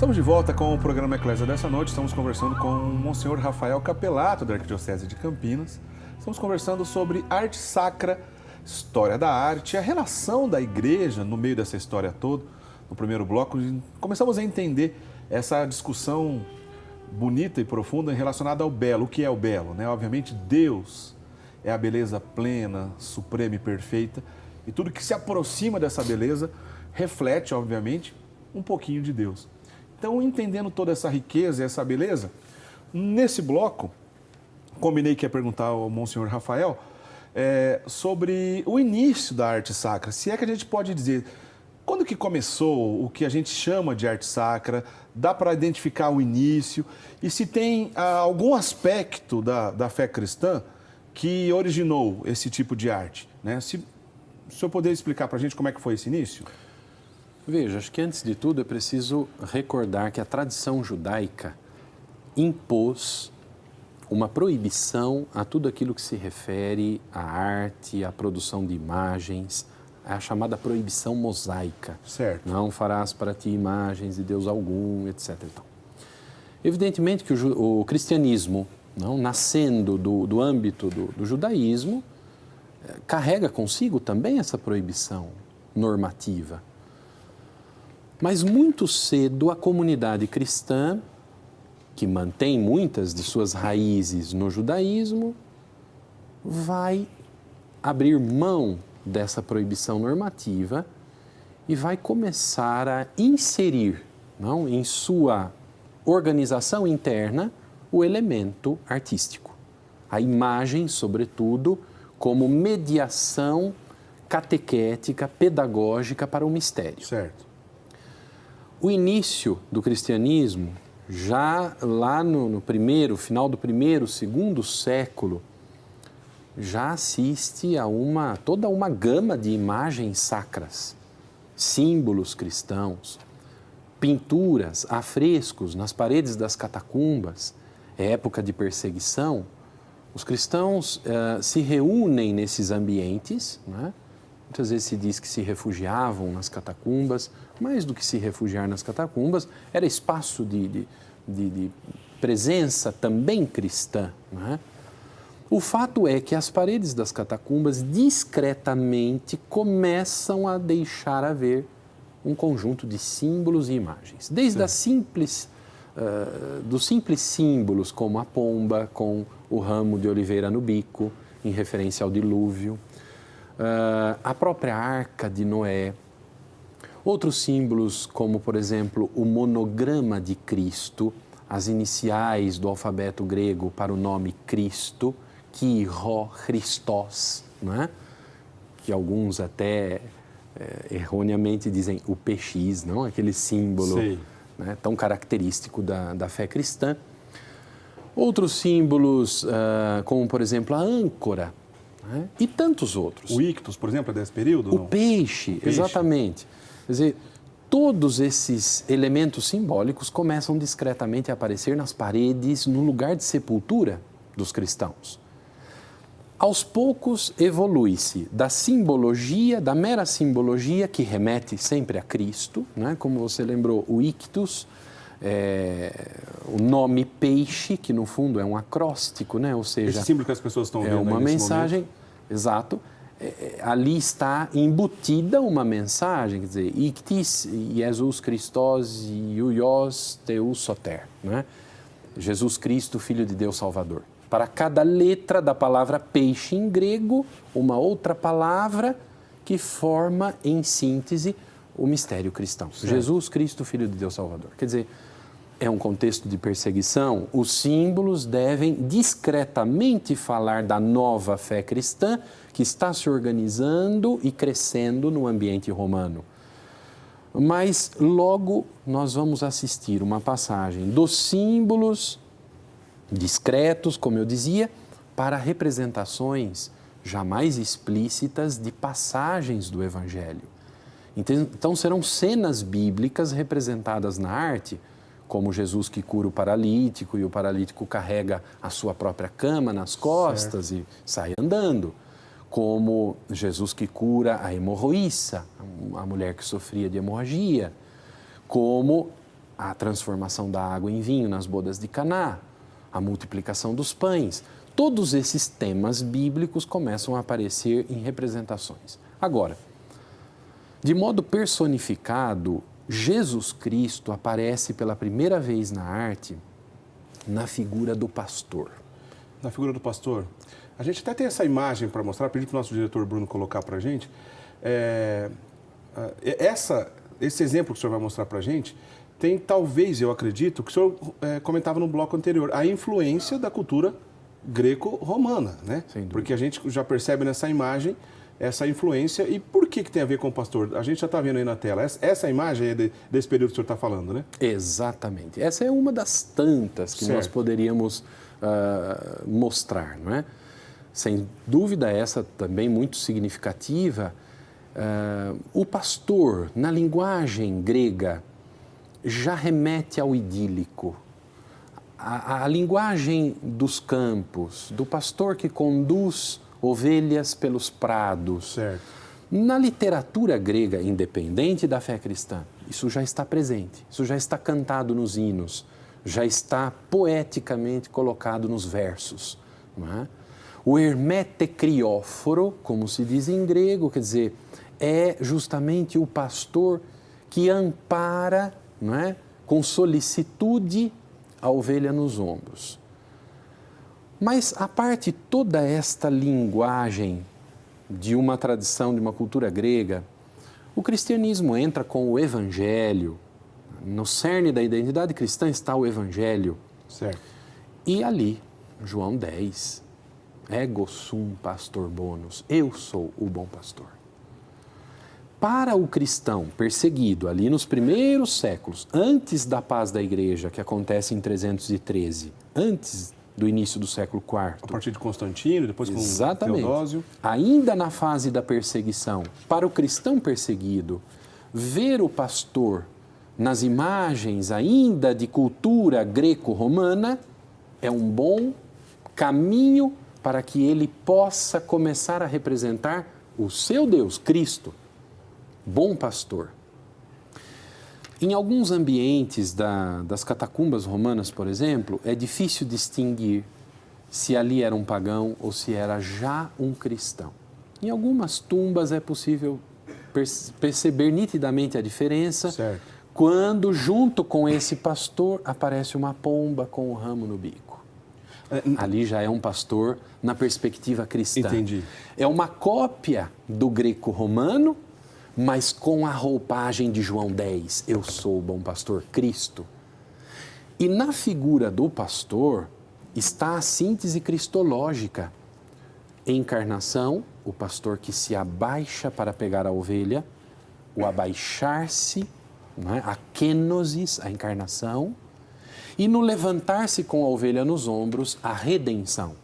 Estamos de volta com o programa Eclésia dessa noite. Estamos conversando com o Monsenhor Rafael Capelato, da Arquidiocese de Campinas. Estamos conversando sobre arte sacra, história da arte, a relação da igreja no meio dessa história toda. No primeiro bloco, começamos a entender essa discussão bonita e profunda relacionada ao belo. O que é o belo, né? Obviamente, Deus é a beleza plena, suprema e perfeita. E tudo que se aproxima dessa beleza reflete, obviamente, um pouquinho de Deus. Então, entendendo toda essa riqueza e essa beleza, nesse bloco, combinei que ia perguntar ao Monsenhor Rafael sobre o início da arte sacra. Se é que a gente pode dizer, quando que começou o que a gente chama de arte sacra, dá para identificar o início, e se tem algum aspecto da fé cristã que originou esse tipo de arte, né? Se o senhor poder explicar para a gente como é que foi esse início? Veja, acho que antes de tudo é preciso recordar que a tradição judaica impôs uma proibição a tudo aquilo que se refere à arte, à produção de imagens, a chamada proibição mosaica. Certo. Não farás para ti imagens de Deus algum, etc. Então, evidentemente que o cristianismo, não, nascendo do âmbito do judaísmo, carrega consigo também essa proibição normativa. Mas muito cedo a comunidade cristã, que mantém muitas de suas raízes no judaísmo, vai abrir mão dessa proibição normativa e vai começar a inserir, não, em sua organização interna o elemento artístico. A imagem, sobretudo, como mediação catequética, pedagógica para o mistério. Certo. O início do cristianismo, já lá no final do primeiro, segundo século, já assiste a toda uma gama de imagens sacras, símbolos cristãos, pinturas, afrescos nas paredes das catacumbas. É época de perseguição. Os cristãos se reúnem nesses ambientes, né? Muitas vezes se diz que se refugiavam nas catacumbas. Mais do que se refugiar nas catacumbas, era espaço de presença também cristã, né? O fato é que as paredes das catacumbas discretamente começam a deixar haver um conjunto de símbolos e imagens. Desde dos simples símbolos, como a pomba com o ramo de oliveira no bico, em referência ao dilúvio, a própria arca de Noé. Outros símbolos, como, por exemplo, o monograma de Cristo, as iniciais do alfabeto grego para o nome Cristo, Kyrios, Christos, não é? Que alguns até erroneamente dizem o PX, não? Aquele símbolo, né, tão característico da fé cristã. Outros símbolos, como, por exemplo, a âncora, né? E tantos outros. O ictus, por exemplo, é desse período? O peixe, exatamente. Quer dizer, todos esses elementos simbólicos começam discretamente a aparecer nas paredes, no lugar de sepultura dos cristãos. Aos poucos, evolui-se da simbologia, da mera simbologia, que remete sempre a Cristo, né? Como você lembrou, o ictus, o nome peixe, que no fundo é um acróstico, né? Ou seja, esse símbolo que as pessoas estão vendo é uma mensagem, exato. Ali está embutida uma mensagem, quer dizer, Ictis Jesus Christos Iuios Theou Soter, né? Jesus Cristo, Filho de Deus Salvador. Para cada letra da palavra peixe em grego, uma outra palavra que forma, em síntese, o mistério cristão. Certo. Jesus Cristo, Filho de Deus Salvador. Quer dizer, é um contexto de perseguição, os símbolos devem discretamente falar da nova fé cristã que está se organizando e crescendo no ambiente romano. Mas logo nós vamos assistir uma passagem dos símbolos discretos, como eu dizia, para representações jamais explícitas de passagens do Evangelho. Então serão cenas bíblicas representadas na arte, como Jesus que cura o paralítico e o paralítico carrega a sua própria cama nas costas, certo, e sai andando. Como Jesus que cura a hemorroíça, a mulher que sofria de hemorragia. Como a transformação da água em vinho nas bodas de Caná, a multiplicação dos pães. Todos esses temas bíblicos começam a aparecer em representações. Agora, de modo personificado, Jesus Cristo aparece pela primeira vez na arte na figura do pastor. Na figura do pastor. A gente até tem essa imagem para mostrar, pedi para o nosso diretor Bruno colocar para a gente. Esse exemplo que o senhor vai mostrar para a gente tem, talvez, eu acredito, que o senhor comentava no bloco anterior, a influência da cultura greco-romana, né? Porque a gente já percebe nessa imagem essa influência. E por que tem a ver com o pastor? A gente já está vendo aí na tela. Essa imagem é desse período que o senhor está falando, né? Exatamente. Essa é uma das tantas que nós poderíamos mostrar, não é? Sem dúvida, essa também muito significativa. O pastor, na linguagem grega, já remete ao idílico. A linguagem dos campos, do pastor que conduz ovelhas pelos prados. Certo. Na literatura grega, independente da fé cristã, isso já está presente, isso já está cantado nos hinos, já está poeticamente colocado nos versos. Não é? O hermetekrióforo, como se diz em grego, quer dizer, é justamente o pastor que ampara, não é, com solicitude a ovelha nos ombros. Mas, a parte toda esta linguagem de uma tradição, de uma cultura grega, o cristianismo entra com o evangelho. No cerne da identidade cristã está o evangelho. Certo. E ali, João 10, ego sum pastor bonus, eu sou o bom pastor. Para o cristão perseguido ali nos primeiros séculos, antes da paz da igreja, que acontece em 313, antes do início do século IV. A partir de Constantino, depois com Teodósio. Ainda na fase da perseguição, para o cristão perseguido, ver o pastor nas imagens ainda de cultura greco-romana é um bom caminho para que ele possa começar a representar o seu Deus, Cristo, bom pastor. Em alguns ambientes das catacumbas romanas, por exemplo, é difícil distinguir se ali era um pagão ou se era já um cristão. Em algumas tumbas é possível perceber nitidamente a diferença. Certo. Quando, junto com esse pastor, aparece uma pomba com o ramo no bico. Ali já é um pastor na perspectiva cristã. Entendi. É uma cópia do greco-romano, mas com a roupagem de João 10, eu sou o bom pastor, Cristo. E na figura do pastor está a síntese cristológica. Encarnação, o pastor que se abaixa para pegar a ovelha, o abaixar-se, não é? A kenosis, a encarnação, e no levantar-se com a ovelha nos ombros, a redenção.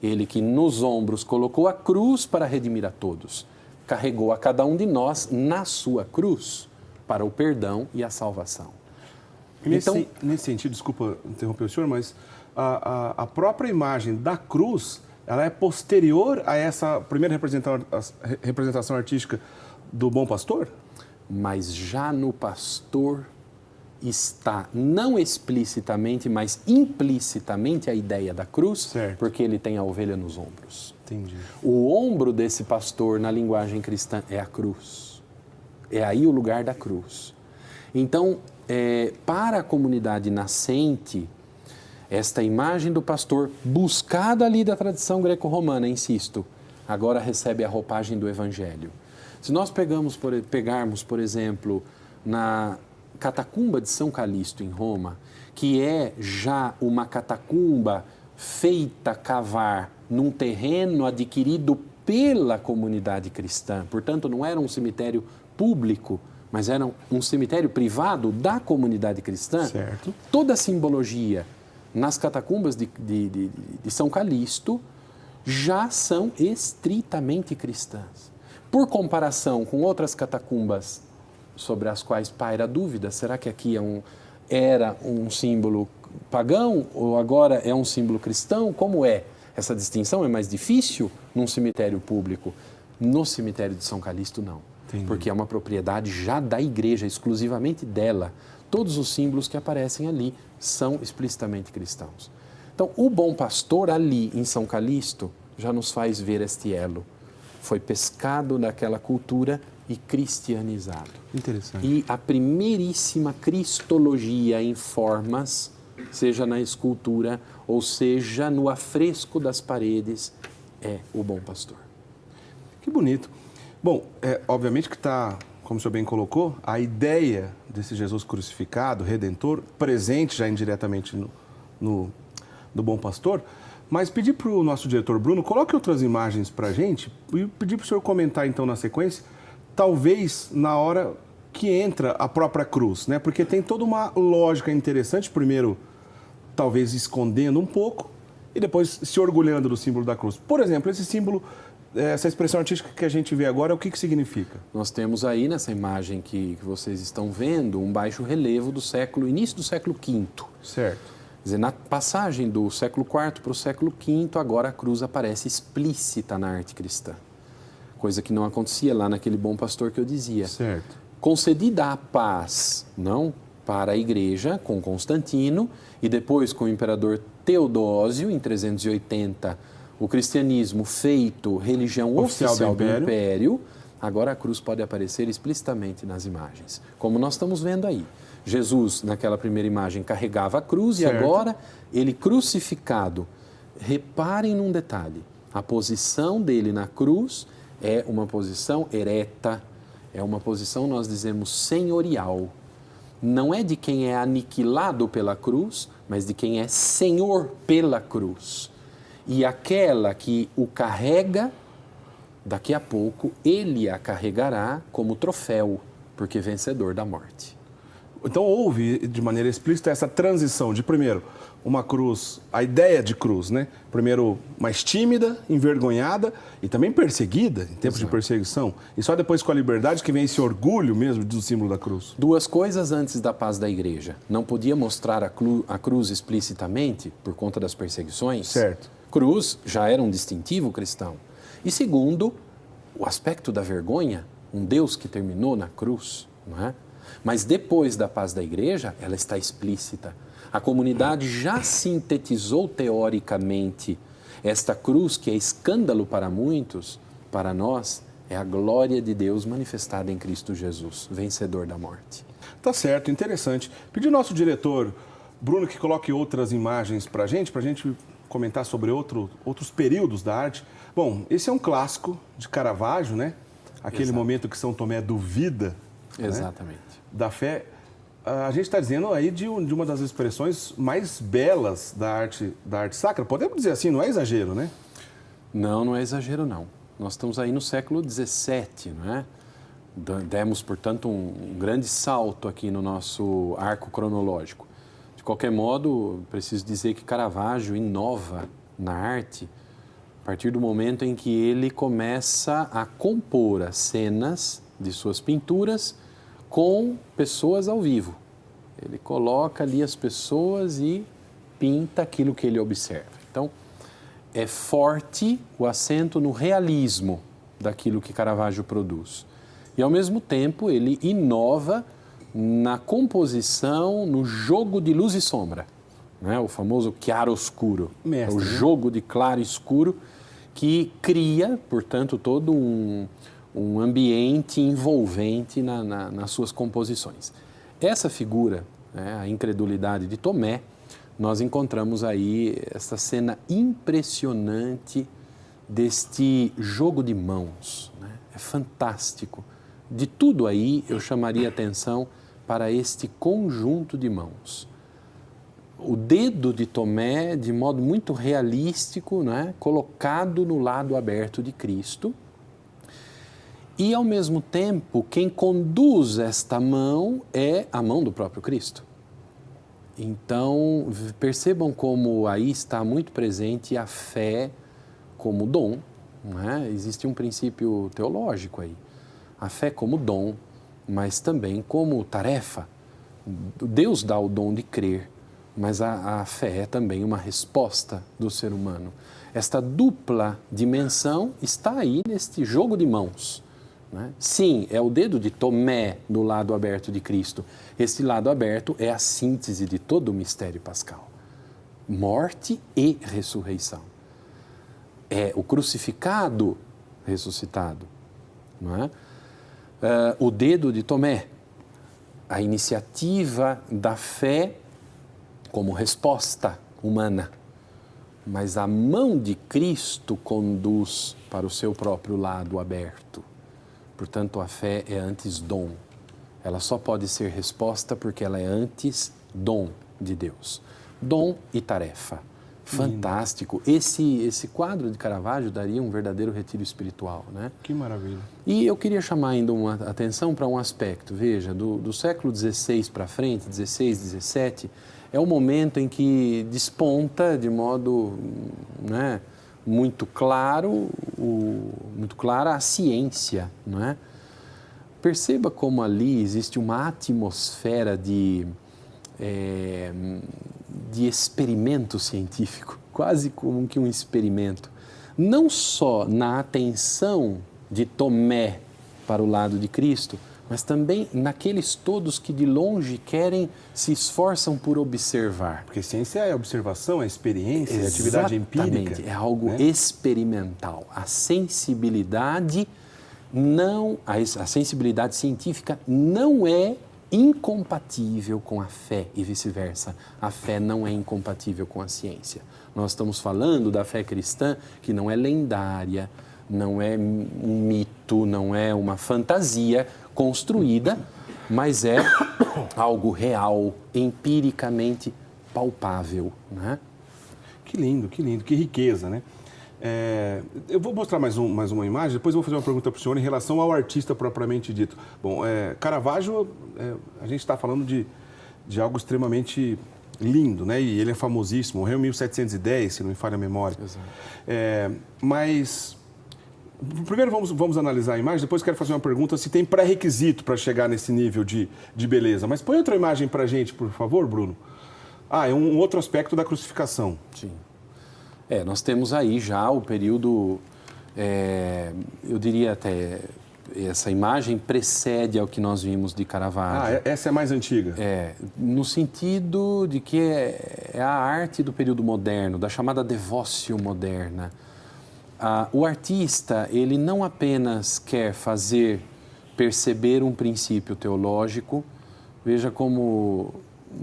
Ele que nos ombros colocou a cruz para redimir a todos, carregou a cada um de nós na cruz para o perdão e a salvação. Nesse sentido, desculpa interromper o senhor, mas a própria imagem da cruz, ela é posterior a essa primeira representação artística do bom pastor? Mas já no pastor está, não explicitamente, mas implicitamente a ideia da cruz, certo, porque ele tem a ovelha nos ombros. Entendi. O ombro desse pastor, na linguagem cristã, é a cruz. É aí o lugar da cruz. Então, para a comunidade nascente, esta imagem do pastor, buscada ali da tradição greco-romana, insisto, agora recebe a roupagem do evangelho. Se nós pegarmos, por exemplo, na catacumba de São Calixto, em Roma, que é já uma catacumba feita cavar num terreno adquirido pela comunidade cristã, portanto, não era um cemitério público, mas era um cemitério privado da comunidade cristã. Certo. Toda a simbologia nas catacumbas de São Calixto já são estritamente cristãs. Por comparação com outras catacumbas sobre as quais paira a dúvida, será que aqui era um símbolo pagão ou agora é um símbolo cristão? Como é? Essa distinção é mais difícil num cemitério público. No cemitério de São Calixto, não. Entendi. Porque é uma propriedade já da igreja, exclusivamente dela. todos os símbolos que aparecem ali são explicitamente cristãos. Então, o bom pastor ali em São Calixto já nos faz ver este elo. Foi pescado daquela cultura e cristianizado. Interessante. E a primeiríssima cristologia em formas, seja na escultura ou seja no afresco das paredes, é o bom pastor. Que bonito. Bom, obviamente que está, como o senhor bem colocou, a ideia desse Jesus crucificado, redentor, presente já indiretamente no bom pastor, mas pedir para o nosso diretor Bruno, coloque outras imagens para a gente e pedir para o senhor comentar então na sequência, talvez na hora que entra a própria cruz, né? Porque tem toda uma lógica interessante, primeiro talvez escondendo um pouco e depois se orgulhando do símbolo da cruz. Por exemplo, esse símbolo, essa expressão artística que a gente vê agora, o que significa? Nós temos aí nessa imagem que vocês estão vendo um baixo relevo do início do século V. Certo. Quer dizer, na passagem do século IV para o século V, agora a cruz aparece explícita na arte cristã. Coisa que não acontecia lá naquele bom pastor que eu dizia. Certo. Concedida a paz, não para a igreja, com Constantino, e depois com o imperador Teodósio, em 380, o cristianismo feito religião oficial do império, agora a cruz pode aparecer explicitamente nas imagens, como nós estamos vendo aí. Jesus, naquela primeira imagem, carregava a cruz certo. E agora ele crucificado. Reparem num detalhe, a posição dele na cruz é uma posição ereta, é uma posição, nós dizemos, senhorial. Não é de quem é aniquilado pela cruz, mas de quem é senhor pela cruz. E aquela que o carrega, daqui a pouco, ele a carregará como troféu, porque vencedor da morte. Então houve, de maneira explícita, essa transição de, primeiro, uma cruz, a ideia de cruz, né? Primeiro, mais tímida, envergonhada e também perseguida, em tempos de perseguição. E só depois, com a liberdade, que vem esse orgulho mesmo do símbolo da cruz. Duas coisas antes da paz da igreja. Não podia mostrar a cruz explicitamente, por conta das perseguições. Certo. Cruz já era um distintivo cristão. E segundo, o aspecto da vergonha, um Deus que terminou na cruz, não é? Mas depois da paz da igreja, ela está explícita. A comunidade já sintetizou teoricamente esta cruz, que é escândalo para muitos, para nós é a glória de Deus manifestada em Cristo Jesus, vencedor da morte. Tá certo, interessante. Pedi ao nosso diretor, Bruno, que coloque outras imagens para a gente comentar sobre outros períodos da arte. Bom, esse é um clássico de Caravaggio, né? Aquele Exato. Momento que São Tomé duvida. Exatamente. Né? Da fé. A gente está dizendo aí de uma das expressões mais belas da arte sacra. Podemos dizer assim, não é exagero, né? Não, não é exagero, não. Nós estamos aí no século XVII, não é? Demos, portanto, um grande salto aqui no nosso arco cronológico. De qualquer modo, preciso dizer que Caravaggio inova na arte a partir do momento em que ele começa a compor as cenas de suas pinturas com pessoas ao vivo. Ele coloca ali as pessoas e pinta aquilo que ele observa. Então, é forte o acento no realismo daquilo que Caravaggio produz. E, ao mesmo tempo, ele inova na composição, no jogo de luz e sombra. Né? O famoso chiaro-oscuro. É o jogo de claro e escuro que cria, portanto, todo um ambiente envolvente nas suas composições. Essa figura, né, a incredulidade de Tomé, nós encontramos aí essa cena impressionante deste jogo de mãos. Né? É fantástico. De tudo aí, eu chamaria atenção para este conjunto de mãos. O dedo de Tomé, de modo muito realístico, né, colocado no lado aberto de Cristo. E, ao mesmo tempo, quem conduz esta mão é a mão do próprio Cristo. Então, percebam como aí está muito presente a fé como dom. Não é? Existe um princípio teológico aí. A fé como dom, mas também como tarefa. Deus dá o dom de crer, mas a fé é também uma resposta do ser humano. Esta dupla dimensão está aí neste jogo de mãos. né? Sim, é o dedo de Tomé no lado aberto de Cristo. Esse lado aberto é a síntese de todo o mistério pascal. Morte e ressurreição. É o crucificado ressuscitado, não é? O dedo de Tomé, a iniciativa da fé como resposta humana, mas a mão de Cristo conduz para o seu próprio lado aberto. Portanto, a fé é antes dom. Ela só pode ser resposta porque ela é antes dom de Deus. Dom e tarefa. Fantástico. Esse quadro de Caravaggio daria um verdadeiro retiro espiritual, né? Que maravilha. E eu queria chamar ainda uma atenção para um aspecto. Veja, do século XVI para frente, XVI, XVII, é o momento em que desponta de modo, né, muito claro, muito clara a ciência, não é? Perceba como ali existe uma atmosfera de experimento científico, quase como que um experimento. Não só na atenção de Tomé para o lado de Cristo, mas também naqueles todos que de longe se esforçam por observar. Porque ciência é observação, é experiência, é atividade empírica. É algo, né, experimental. A sensibilidade científica não é incompatível com a fé e vice-versa. A fé não é incompatível com a ciência. Nós estamos falando da fé cristã que não é lendária, não é um mito, não é uma fantasia construída, mas é algo real, empiricamente palpável, né? Que lindo, que riqueza, né? Eu vou mostrar mais uma imagem, depois eu vou fazer uma pergunta para o senhor em relação ao artista propriamente dito. Bom, Caravaggio, a gente está falando de algo extremamente lindo, né? E ele é famosíssimo, morreu em 1710, se não me falha a memória. Exato. Mas, primeiro vamos analisar a imagem, depois quero fazer uma pergunta se tem pré-requisito para chegar nesse nível de beleza. Mas põe outra imagem para a gente, por favor, Bruno. É um outro aspecto da crucificação. Sim. Nós temos aí já o período, eu diria até, essa imagem precede ao que nós vimos de Caravaggio. Essa é mais antiga? No sentido de que é a arte do período moderno, da chamada devócio moderna. O artista, ele não apenas quer fazer perceber um princípio teológico, veja como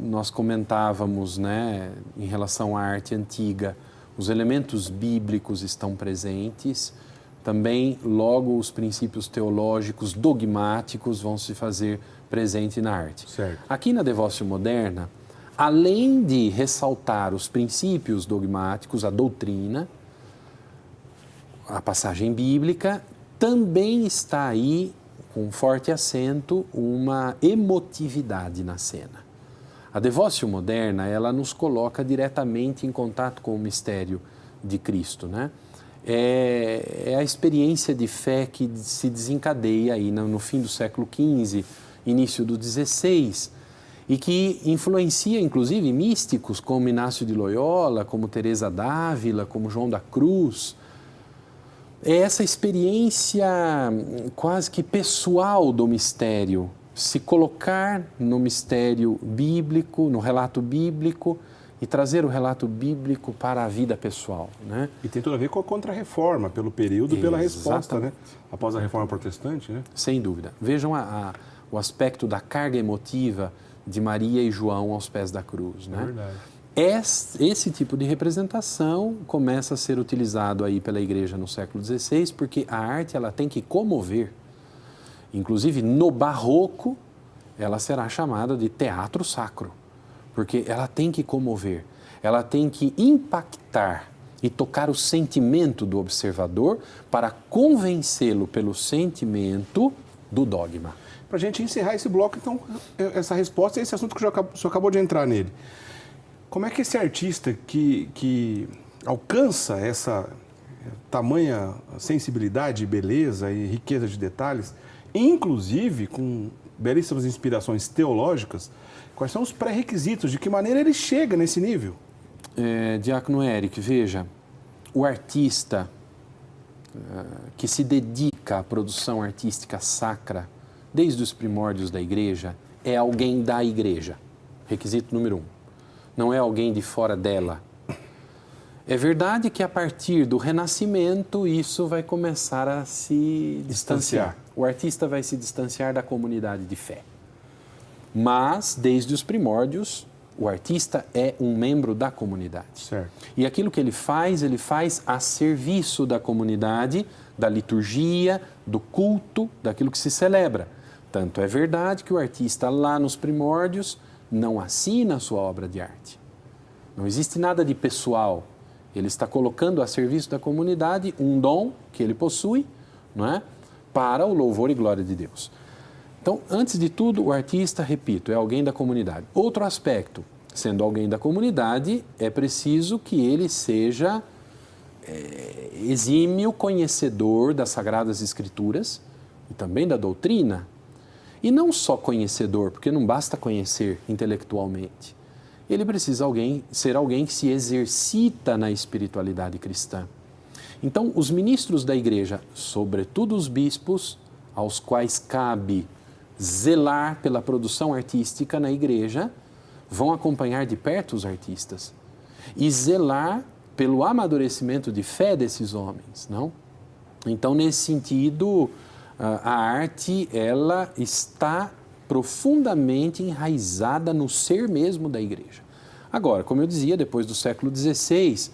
nós comentávamos, né, em relação à arte antiga, os elementos bíblicos estão presentes, também logo os princípios teológicos dogmáticos vão se fazer presente na arte. Certo. Aqui na devócio moderna, além de ressaltar os princípios dogmáticos, a doutrina, a passagem bíblica, também está aí, com forte acento, uma emotividade na cena. A devócio moderna, ela nos coloca diretamente em contato com o mistério de Cristo, né? É a experiência de fé que se desencadeia aí no fim do século XV, início do XVI, e que influencia, inclusive, místicos como Inácio de Loyola, como Teresa d'Ávila, como João da Cruz. É essa experiência quase que pessoal do mistério, se colocar no mistério bíblico, no relato bíblico e trazer o relato bíblico para a vida pessoal, né? E tem tudo a ver com a Contra-Reforma, pelo período, pela resposta, né? Após a Reforma Protestante, né? Sem dúvida. Vejam o aspecto da carga emotiva de Maria e João aos pés da cruz, né? É verdade. Esse tipo de representação começa a ser utilizado aí pela Igreja no século XVI, porque a arte ela tem que comover. Inclusive, no Barroco, ela será chamada de teatro sacro, porque ela tem que comover, ela tem que impactar e tocar o sentimento do observador para convencê-lo pelo sentimento do dogma. Para a gente encerrar esse bloco, então, essa resposta é esse assunto que o senhor acabou de entrar nele. Como é que esse artista que alcança essa tamanha sensibilidade, beleza e riqueza de detalhes, inclusive com belíssimas inspirações teológicas, quais são os pré-requisitos? De que maneira ele chega nesse nível? Diácono Eric, veja, o artista que se dedica pratica a produção artística sacra desde os primórdios da igreja é alguém da igreja. Requisito número 1. Não é alguém de fora dela. É verdade que a partir do Renascimento isso vai começar a se distanciar. O artista vai se distanciar da comunidade de fé. Mas, desde os primórdios, o artista é um membro da comunidade. Certo. E aquilo que ele faz a serviço da comunidade, da liturgia, do culto, daquilo que se celebra. Tanto é verdade que o artista lá nos primórdios não assina a sua obra de arte. Não existe nada de pessoal. Ele está colocando a serviço da comunidade um dom que ele possui, não é? Para o louvor e glória de Deus. Então, antes de tudo, o artista, repito, é alguém da comunidade. Outro aspecto, sendo alguém da comunidade, é preciso que ele seja exímio conhecedor das Sagradas Escrituras e também da doutrina. E não só conhecedor, porque não basta conhecer intelectualmente. Ele precisa ser alguém que se exercita na espiritualidade cristã. Então, os ministros da igreja, sobretudo os bispos, aos quais cabe zelar pela produção artística na igreja, vão acompanhar de perto os artistas e zelar pelo amadurecimento de fé desses homens, não? Então, nesse sentido, a arte, ela está profundamente enraizada no ser mesmo da igreja. Agora, como eu dizia, depois do século XVI,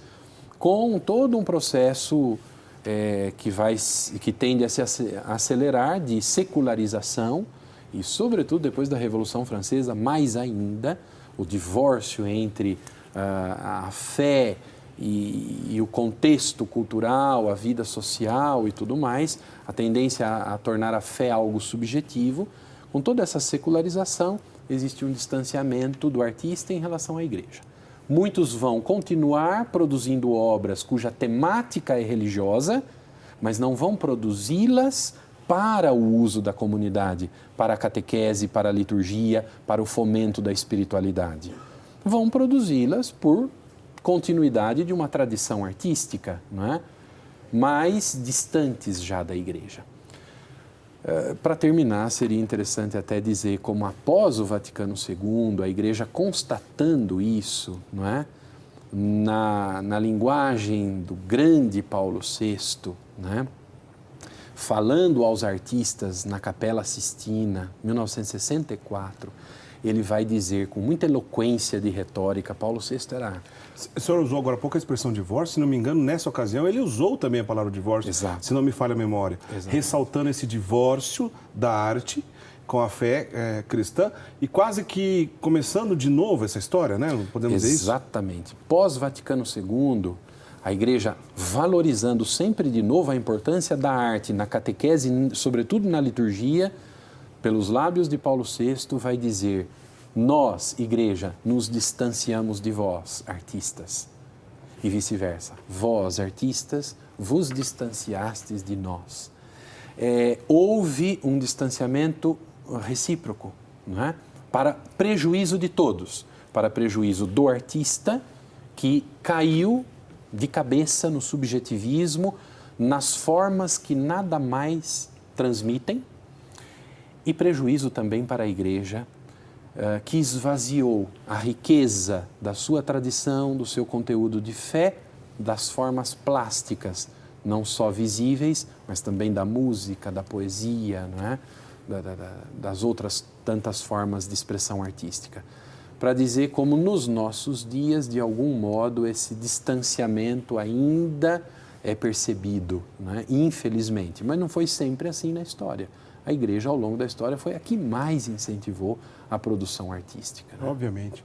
com todo um processo que tende a se acelerar de secularização e, sobretudo, depois da Revolução Francesa, mais ainda, o divórcio entre a fé e o contexto cultural, a vida social e tudo mais, a tendência a tornar a fé algo subjetivo. Com toda essa secularização, existe um distanciamento do artista em relação à igreja. Muitos vão continuar produzindo obras cuja temática é religiosa, mas não vão produzi-las para o uso da comunidade, para a catequese, para a liturgia, para o fomento da espiritualidade. Vão produzi-las por continuidade de uma tradição artística, não é? Mais distantes já da igreja. Para terminar, seria interessante até dizer como após o Vaticano II, a Igreja constatando isso, não é? Na linguagem do grande Paulo VI, né? Falando aos artistas na Capela Sistina, 1964, ele vai dizer com muita eloquência de retórica, Paulo VI era... O senhor usou agora há pouco a expressão divórcio, se não me engano, nessa ocasião ele usou também a palavra divórcio, Exato. Se não me falha a memória, Exato. Ressaltando esse divórcio da arte com a fé cristã e quase que começando de novo essa história, né? Podemos dizer isso? Exatamente. Pós-Vaticano II, a Igreja valorizando sempre de novo a importância da arte na catequese, sobretudo na liturgia, pelos lábios de Paulo VI, vai dizer: nós, Igreja, nos distanciamos de vós, artistas. E vice-versa. Vós, artistas, vos distanciastes de nós. Houve um distanciamento recíproco, não é? Para prejuízo de todos. Para prejuízo do artista, que caiu de cabeça no subjetivismo, nas formas que nada mais transmitem, e prejuízo também para a Igreja, que esvaziou a riqueza da sua tradição, do seu conteúdo de fé, das formas plásticas, não só visíveis, mas também da música, da poesia, não é? Das outras tantas formas de expressão artística. Para dizer como nos nossos dias, de algum modo, esse distanciamento ainda é percebido, não é? Infelizmente, mas não foi sempre assim na história. A Igreja, ao longo da história, foi a que mais incentivou a produção artística, né? Obviamente.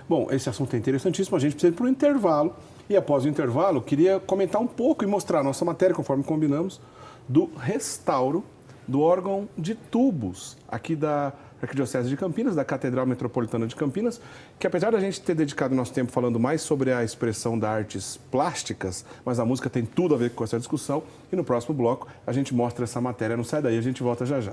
Bom, esse assunto é interessantíssimo, a gente precisa ir para o intervalo. E após o intervalo, eu queria comentar um pouco e mostrar a nossa matéria, conforme combinamos, do restauro do órgão de tubos aqui da Arquidiocese de Campinas, da Catedral Metropolitana de Campinas, que apesar da gente ter dedicado nosso tempo falando mais sobre a expressão das artes plásticas, mas a música tem tudo a ver com essa discussão, e no próximo bloco a gente mostra essa matéria. Não sai daí, a gente volta já já.